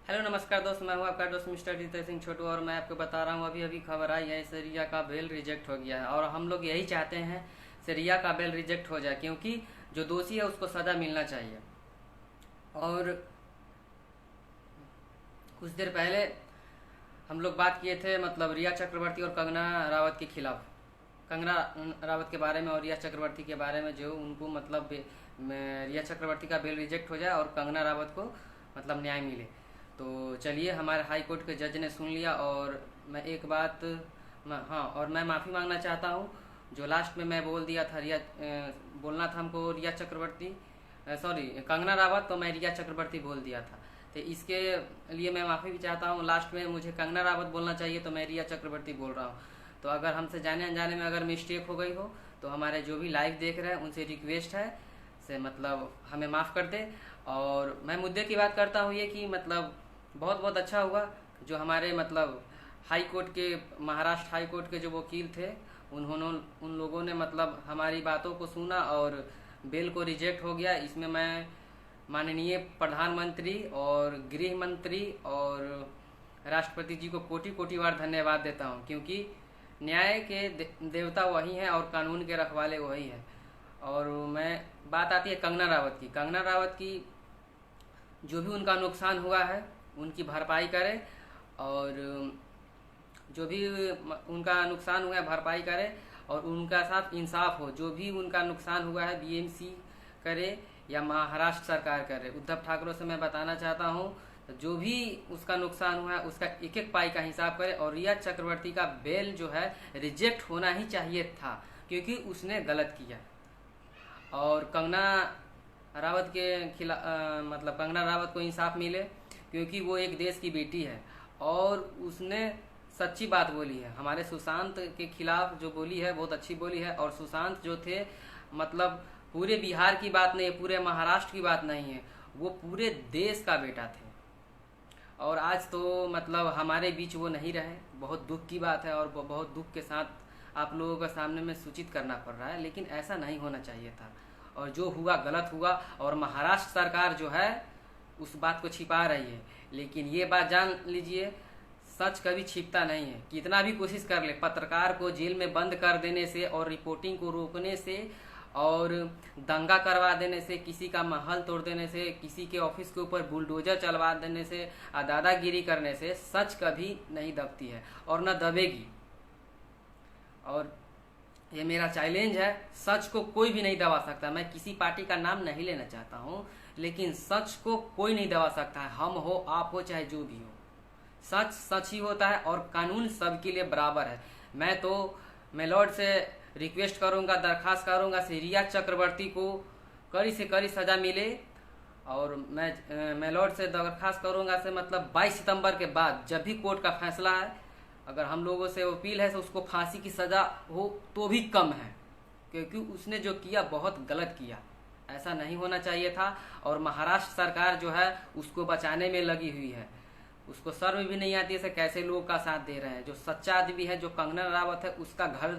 Hello नमस्कार दोस्त, मैं हूं आपका दोस्त मिस्टर जीतेश सिंह छोटू और मैं आपको बता रहा हूं अभी खबर आई है रिया का बेल रिजेक्ट हो गया है। और हम लोग यही चाहते हैं रिया का बेल रिजेक्ट हो जाए, क्योंकि जो दोषी है उसको सज़ा मिलना चाहिए। और कुछ देर पहले हम लोग बात किए थे रिया चक्रवर्ती और कंगना रावत के खिलाफ, कंगना रावत के बारे में और रिया चक्रवर्ती के बारे में, जो उनको रिया चक्रवर्ती का बेल रिजेक्ट हो जाए और कंगना रावत को न्याय मिले। तो चलिए, हमारे हाई कोर्ट के जज ने सुन लिया। और मैं एक बात हाँ, और मैं माफ़ी मांगना चाहता हूँ। जो लास्ट में मैं बोल दिया था बोलना था हमको रिया चक्रवर्ती, सॉरी कंगना रावत, तो मैं रिया चक्रवर्ती बोल दिया था। तो इसके लिए मैं माफ़ी भी चाहता हूँ। लास्ट में मुझे कंगना रावत बोलना चाहिए, तो मैं रिया चक्रवर्ती बोल रहा हूँ। तो अगर हमसे जाने अनजाने में अगर मिस्टेक हो गई हो तो हमारे जो भी लाइव देख रहे हैं उनसे रिक्वेस्ट है से हमें माफ़ कर दे। और मैं मुद्दे की बात करता हूँ ये कि बहुत बहुत अच्छा हुआ जो हमारे हाई कोर्ट के, महाराष्ट्र हाई कोर्ट के जो वकील थे, उन्होंने उन लोगों ने हमारी बातों को सुना और बेल को रिजेक्ट हो गया। इसमें मैं माननीय प्रधानमंत्री और गृह मंत्री और राष्ट्रपति जी को कोटि कोटि बार धन्यवाद देता हूँ, क्योंकि न्याय के देवता वही हैं और कानून के रखवाले वही हैं। और मैं बात आती है कंगना रावत की जो भी उनका नुकसान हुआ है उनकी भरपाई करे, और जो भी उनका नुकसान हुआ है भरपाई करे और उनका साथ इंसाफ हो। जो भी उनका नुकसान हुआ है बीएमसी करे या महाराष्ट्र सरकार करे। उद्धव ठाकरे से मैं बताना चाहता हूँ, जो भी उसका नुकसान हुआ है उसका एक एक पाई का हिसाब करे। और रिया चक्रवर्ती का बेल जो है रिजेक्ट होना ही चाहिए था, क्योंकि उसने गलत किया। और कंगना रावत के खिलाफ कंगना रावत को इंसाफ मिले, क्योंकि वो एक देश की बेटी है और उसने सच्ची बात बोली है। हमारे सुशांत के खिलाफ जो बोली है बहुत अच्छी बोली है। और सुशांत जो थे पूरे बिहार की बात नहीं है, पूरे महाराष्ट्र की बात नहीं है, वो पूरे देश का बेटा थे। और आज तो हमारे बीच वो नहीं रहे, बहुत दुख की बात है। और बहुत दुख के साथ आप लोगों के सामने में सूचित करना पड़ रहा है, लेकिन ऐसा नहीं होना चाहिए था। और जो हुआ गलत हुआ। और महाराष्ट्र सरकार जो है उस बात को छिपा रही है, लेकिन ये बात जान लीजिए, सच कभी छिपता नहीं है। कितना भी कोशिश कर ले, पत्रकार को जेल में बंद कर देने से और रिपोर्टिंग को रोकने से और दंगा करवा देने से, किसी का महल तोड़ देने से, किसी के ऑफिस के ऊपर बुलडोजर चलवा देने से, दादागिरी करने से सच कभी नहीं दबती है और न दबेगी। और ये मेरा चैलेंज है, सच को कोई भी नहीं दबा सकता। मैं किसी पार्टी का नाम नहीं लेना चाहता हूँ, लेकिन सच को कोई नहीं दबा सकता है। हम हो, आप हो, चाहे जो भी हो, सच सच ही होता है और कानून सबके लिए बराबर है। मैं लॉर्ड से रिक्वेस्ट करूंगा, दरखास्त करूंगा से रिया चक्रवर्ती को कड़ी से कड़ी सजा मिले। और मैं लॉर्ड से दरखास्त करूंगा से 22 सितंबर के बाद जब भी कोर्ट का फैसला है, अगर हम लोगों से अपील है तो उसको फांसी की सजा हो तो भी कम है, क्योंकि उसने जो किया बहुत गलत किया, ऐसा नहीं होना चाहिए था। और महाराष्ट्र सरकार जो है उसको बचाने में लगी हुई है। उसको शर्म भी नहीं आती है कैसे लोगों का साथ दे रहे हैं। जो सच्चा आदमी है, जो कंगना रावत है, उसका घर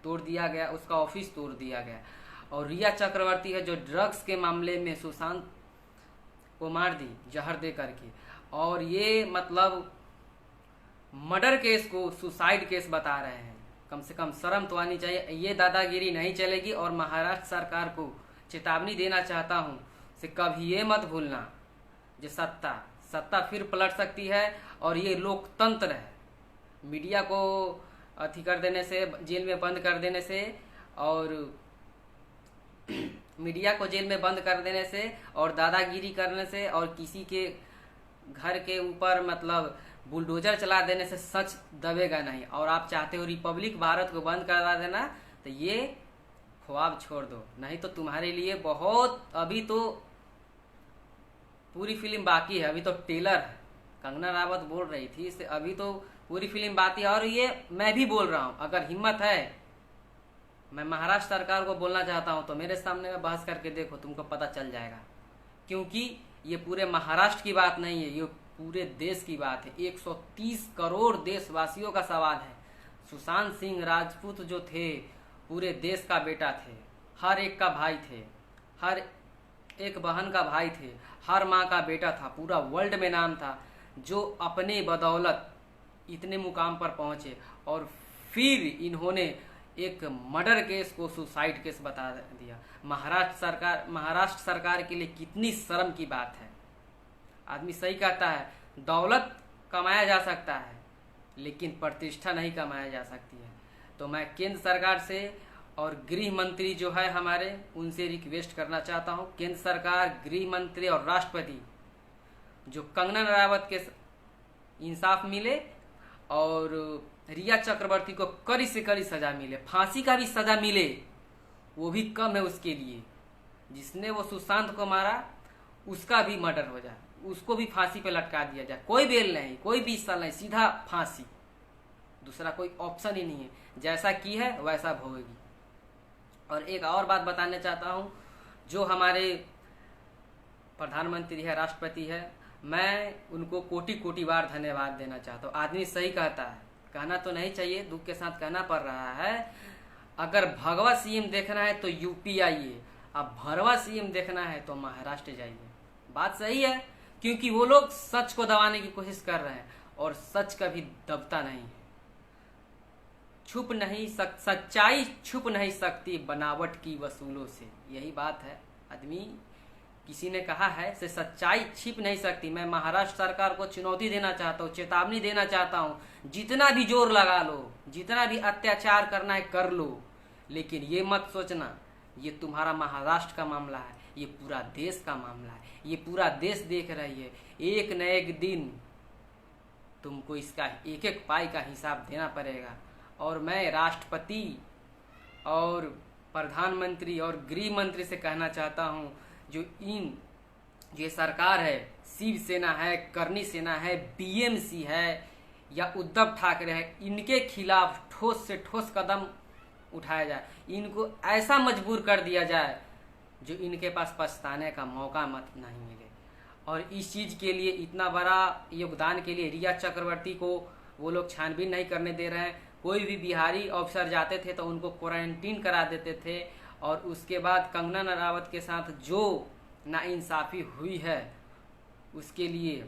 तोड़ दिया गया, उसका ऑफिस तोड़ दिया गया। और रिया चक्रवर्ती है जो ड्रग्स के मामले में सुशांत को मार दी जहर दे करके। और ये मर्डर केस को सुसाइड केस बता रहे हैं। कम से कम शर्म तो आनी चाहिए। ये दादागिरी नहीं चलेगी। और महाराष्ट्र सरकार को चेतावनी देना चाहता हूँ से कभी ये मत भूलना, जो सत्ता फिर पलट सकती है। और ये लोकतंत्र है। मीडिया को अथी कर देने से, जेल में बंद कर देने से, और मीडिया को जेल में बंद कर देने से और दादागिरी करने से और किसी के घर के ऊपर बुलडोजर चला देने से सच दबेगा नहीं। और आप चाहते हो रिपब्लिक भारत को बंद करा देना, तो ये ख्वाब छोड़ दो, नहीं तो तुम्हारे लिए अभी तो पूरी फिल्म बाकी है। अभी तो टेलर है। कंगना रावत बोल रही थी इससे अभी तो पूरी फिल्म बाकी है। और ये मैं भी बोल रहा हूँ, अगर हिम्मत है, मैं महाराष्ट्र सरकार को बोलना चाहता हूँ तो मेरे सामने में बहस करके देखो, तुमको पता चल जाएगा। क्योंकि ये पूरे महाराष्ट्र की बात नहीं है, ये पूरे देश की बात है। 130 करोड़ देशवासियों का सवाल है। सुशांत सिंह राजपूत जो थे पूरे देश का बेटा थे, हर एक का भाई थे, हर एक बहन का भाई थे, हर माँ का बेटा था, पूरा वर्ल्ड में नाम था। जो अपने बदौलत इतने मुकाम पर पहुंचे और फिर इन्होंने एक मर्डर केस को सुसाइड केस बता दिया। महाराष्ट्र सरकार के लिए कितनी शर्म की बात है। आदमी सही कहता है, दौलत कमाया जा सकता है लेकिन प्रतिष्ठा नहीं कमाया जा सकती है। तो मैं केंद्र सरकार से और गृह मंत्री जो है हमारे, उनसे रिक्वेस्ट करना चाहता हूं, केंद्र सरकार, गृह मंत्री और राष्ट्रपति, जो कंगना रनावत के इंसाफ मिले और रिया चक्रवर्ती को कड़ी से कड़ी सजा मिले, फांसी का भी सजा मिले, वो भी कम है उसके लिए। जिसने वो सुशांत को मारा उसका भी मर्डर हो जाए, उसको भी फांसी पे लटका दिया जाए, कोई बेल नहीं, कोई 20 साल नहीं, सीधा फांसी, दूसरा कोई ऑप्शन ही नहीं है। जैसा की है वैसा भोगेगी। और एक और बात बताना चाहता हूँ, जो हमारे प्रधानमंत्री है, राष्ट्रपति है, मैं उनको कोटि कोटि बार धन्यवाद देना चाहता हूँ। आदमी सही कहता है, कहना तो नहीं चाहिए, दुख के साथ कहना पड़ रहा है। अगर भगवा सीएम देखना है तो यूपी आइए, अब भरवा सीएम देखना है तो महाराष्ट्र जाइए। बात सही है, क्योंकि वो लोग सच को दबाने की कोशिश कर रहे हैं और सच कभी दबता नहीं है। सच्चाई छुप नहीं सकती बनावट की वसूलों से, यही बात है। आदमी, किसी ने कहा है से सच्चाई छिप नहीं सकती। मैं महाराष्ट्र सरकार को चुनौती देना चाहता हूँ, चेतावनी देना चाहता हूँ, जितना भी जोर लगा लो, जितना भी अत्याचार करना है कर लो, लेकिन ये मत सोचना ये तुम्हारा महाराष्ट्र का मामला है, ये पूरा देश का मामला है। ये पूरा देश देख रही है, एक न एक दिन तुमको इसका एक एक पाई का हिसाब देना पड़ेगा। और मैं राष्ट्रपति और प्रधानमंत्री और गृह मंत्री से कहना चाहता हूँ, जो ये सरकार है, शिवसेना है, करनी सेना है, बीएमसी है या उद्धव ठाकरे है, इनके खिलाफ ठोस से ठोस कदम उठाया जाए। इनको ऐसा मजबूर कर दिया जाए जो इनके पास पछताने का मौका मत नहीं मिले। और इस चीज़ के लिए, इतना बड़ा योगदान के लिए रिया चक्रवर्ती को वो लोग छानबीन नहीं करने दे रहे हैं। कोई भी बिहारी ऑफिसर जाते थे तो उनको क्वारंटीन करा देते थे। और उसके बाद कंगना रनावत के साथ जो नाइंसाफ़ी हुई है उसके लिए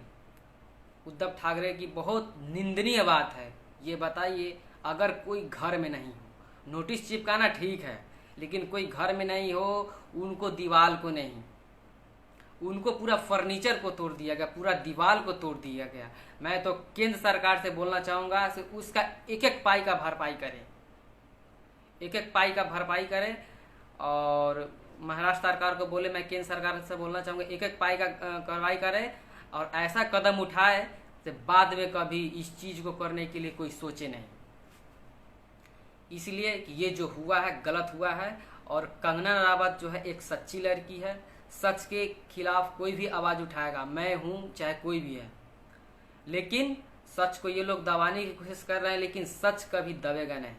उद्धव ठाकरे की बहुत निंदनीय बात है। ये बताइए, अगर कोई घर में नहीं हो, नोटिस चिपकाना ठीक है, लेकिन कोई घर में नहीं हो, उनको दीवार को नहीं, उनको पूरा फर्नीचर को तोड़ दिया गया, पूरा दीवार को तोड़ दिया गया। मैं तो केंद्र सरकार से बोलना चाहूँगा कि उसका एक एक पाई का भरपाई करें, एक एक पाई का भरपाई करें। और महाराष्ट्र सरकार को बोले, मैं केंद्र सरकार से बोलना चाहूँगा एक एक पाई का कार्रवाई करे और ऐसा कदम उठाए कि बाद में कभी इस चीज़ को करने के लिए कोई सोचे नहीं। इसलिए कि ये जो हुआ है गलत हुआ है। और कंगना रनावत जो है एक सच्ची लड़की है, सच के खिलाफ कोई भी आवाज़ उठाएगा, मैं हूँ चाहे कोई भी है। लेकिन सच को ये लोग दबाने की कोशिश कर रहे हैं, लेकिन सच कभी दबेगा नहीं,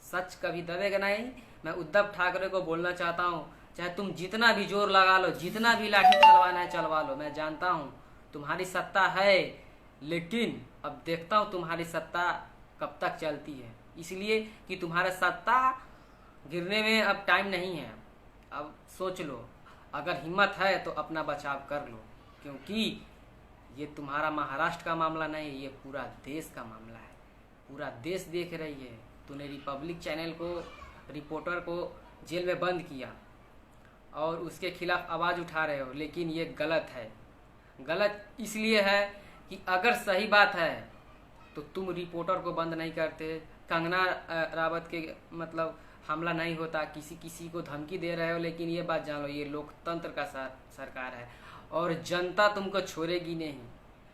सच कभी दबेगा नहीं। मैं उद्धव ठाकरे को बोलना चाहता हूँ, चाहे तुम जितना भी जोर लगा लो, जितना भी लाठी चलवाना है चलवा लो, मैं जानता हूँ तुम्हारी सत्ता है, लेकिन अब देखता हूँ तुम्हारी सत्ता कब तक चलती है। इसलिए कि तुम्हारा सत्ता गिरने में अब टाइम नहीं है। अब सोच लो, अगर हिम्मत है तो अपना बचाव कर लो, क्योंकि ये तुम्हारा महाराष्ट्र का मामला नहीं, ये पूरा देश का मामला है। पूरा देश देख रही है। तूने रिपब्लिक चैनल को, रिपोर्टर को जेल में बंद किया और उसके खिलाफ आवाज़ उठा रहे हो, लेकिन ये गलत है। गलत इसलिए है कि अगर सही बात है तो तुम रिपोर्टर को बंद नहीं करते, कंगना रावत के मतलब हमला नहीं होता, किसी को धमकी दे रहे हो। लेकिन ये बात जान लो, ये लोकतंत्र का सरकार है और जनता तुमको छोड़ेगी नहीं।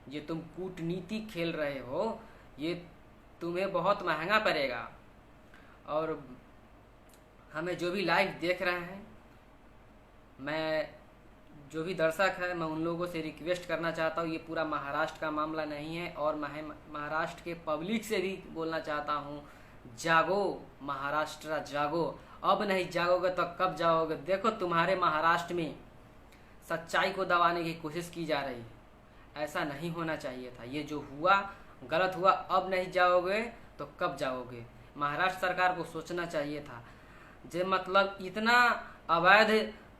ये तुम कूटनीति खेल रहे हो, ये तुम्हें बहुत महंगा पड़ेगा। और हमें जो भी लाइव देख रहे हैं, मैं जो भी दर्शक है, मैं उन लोगों से रिक्वेस्ट करना चाहता हूँ, ये पूरा महाराष्ट्र का मामला नहीं है। और मैं महाराष्ट्र के पब्लिक से भी बोलना चाहता हूँ, जागो महाराष्ट्र, जागो। अब नहीं जागोगे तो कब जाओगे? देखो तुम्हारे महाराष्ट्र में सच्चाई को दबाने की कोशिश की जा रही है, ऐसा नहीं होना चाहिए था। ये जो हुआ गलत हुआ। अब नहीं जाओगे तो कब जाओगे? महाराष्ट्र सरकार को सोचना चाहिए था। जो मतलब इतना अवैध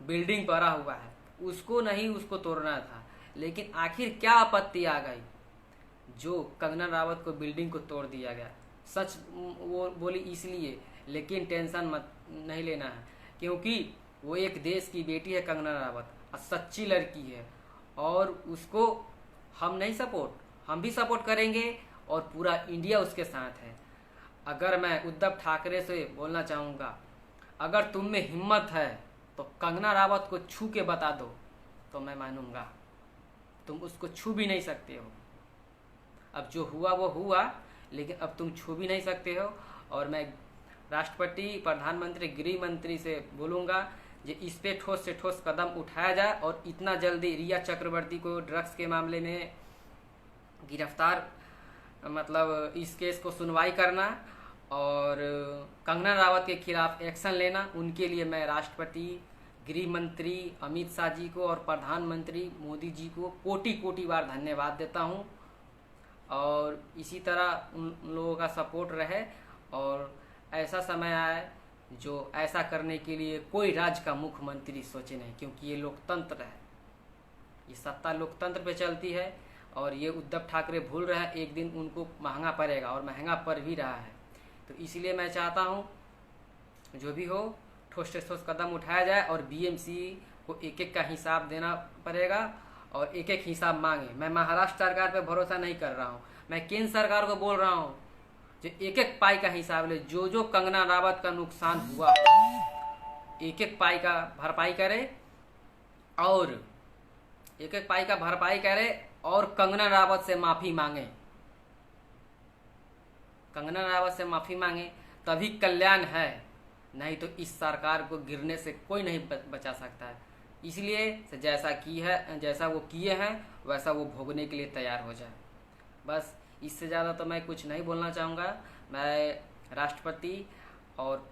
बिल्डिंग पड़ा हुआ है, उसको नहीं, उसको तोड़ना था। लेकिन आखिर क्या आपत्ति आ गई जो कंगना रावत को बिल्डिंग को तोड़ दिया गया। सच वो बोली इसलिए, लेकिन टेंशन मत नहीं लेना है, क्योंकि वो एक देश की बेटी है कंगना रावत, और सच्ची लड़की है, और उसको हम नहीं सपोर्ट, हम भी सपोर्ट करेंगे और पूरा इंडिया उसके साथ है। अगर मैं उद्धव ठाकरे से बोलना चाहूँगा, अगर तुम में हिम्मत है तो कंगना रावत को छू के बता दो तो मैं मानूंगा। तुम उसको छू भी नहीं सकते हो। अब जो हुआ वो हुआ, लेकिन अब तुम छू भी नहीं सकते हो। और मैं राष्ट्रपति, प्रधानमंत्री, गृह मंत्री से बोलूँगा कि इस पे ठोस से ठोस कदम उठाया जाए और इतना जल्दी रिया चक्रवर्ती को ड्रग्स के मामले में गिरफ्तार, मतलब इस केस को सुनवाई करना और कंगना रावत के खिलाफ एक्शन लेना। उनके लिए मैं राष्ट्रपति, गृह मंत्री अमित शाह जी को और प्रधानमंत्री मोदी जी को कोटि कोटि बार धन्यवाद देता हूं। और इसी तरह उन लोगों का सपोर्ट रहे और ऐसा समय आए जो ऐसा करने के लिए कोई राज्य का मुख्यमंत्री सोचे नहीं, क्योंकि ये लोकतंत्र है, ये सत्ता लोकतंत्र पे चलती है। और ये उद्धव ठाकरे भूल रहे हैं, एक दिन उनको महंगा पड़ेगा और महंगा पड़ भी रहा है। तो इसलिए मैं चाहता हूँ जो भी हो ठोस से ठोस कदम उठाया जाए और बीएमसी को एक एक का हिसाब देना पड़ेगा और एक एक हिसाब मांगे। मैं महाराष्ट्र सरकार पे भरोसा नहीं कर रहा हूँ, मैं केंद्र सरकार को बोल रहा हूँ जो एक एक पाई का हिसाब ले, जो जो कंगना रावत का नुकसान हुआ एक एक पाई का भरपाई करे और एक एक पाई का भरपाई करे और कंगना रावत से माफी मांगे। कंगना रावत से माफी मांगे तभी कल्याण है, नहीं तो इस सरकार को गिरने से कोई नहीं बचा सकता है। इसलिए जैसा वो किए हैं वैसा वो भोगने के लिए तैयार हो जाए। बस इससे ज़्यादा तो मैं कुछ नहीं बोलना चाहूँगा। मैं राष्ट्रपति और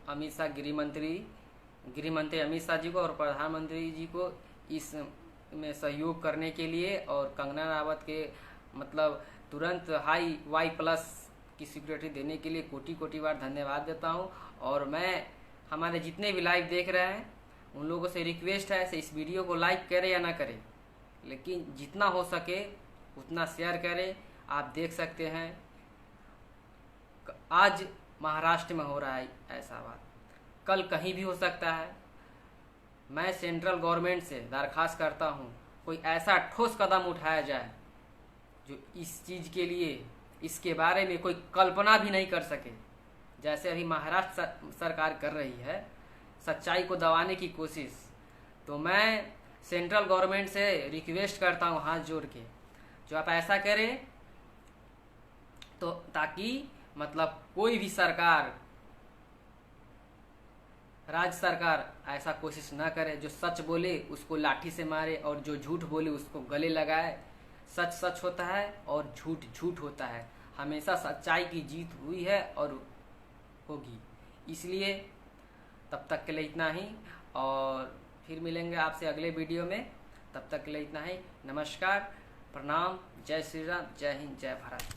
अमित शाह गृह मंत्री अमित शाह जी को और प्रधानमंत्री जी को इस में सहयोग करने के लिए और कंगना रावत के मतलब तुरंत हाई Y+ की सिक्योरिटी देने के लिए कोटि कोटि बार धन्यवाद देता हूं। और मैं हमारे जितने भी लाइव देख रहे हैं उन लोगों से रिक्वेस्ट है इस वीडियो को लाइक करें या ना करें, लेकिन जितना हो सके उतना शेयर करें। आप देख सकते हैं आज महाराष्ट्र में हो रहा है ऐसा बात, कल कहीं भी हो सकता है। मैं सेंट्रल गवर्नमेंट से दरखास्त करता हूं कोई ऐसा ठोस कदम उठाया जाए जो इस चीज़ के लिए, इसके बारे में कोई कल्पना भी नहीं कर सके, जैसे अभी महाराष्ट्र सरकार कर रही है सच्चाई को दबाने की कोशिश। तो मैं सेंट्रल गवर्नमेंट से रिक्वेस्ट करता हूं हाथ जोड़ के, जो आप ऐसा करें तो ताकि मतलब कोई भी सरकार, राज्य सरकार ऐसा कोशिश ना करे। जो सच बोले उसको लाठी से मारे और जो झूठ बोले उसको गले लगाए। सच सच होता है और झूठ झूठ होता है। हमेशा सच्चाई की जीत हुई है और होगी। इसलिए तब तक के लिए इतना ही, और फिर मिलेंगे आपसे अगले वीडियो में। तब तक के लिए इतना ही। नमस्कार, प्रणाम, जय श्री राम, जय हिंद, जय भारत।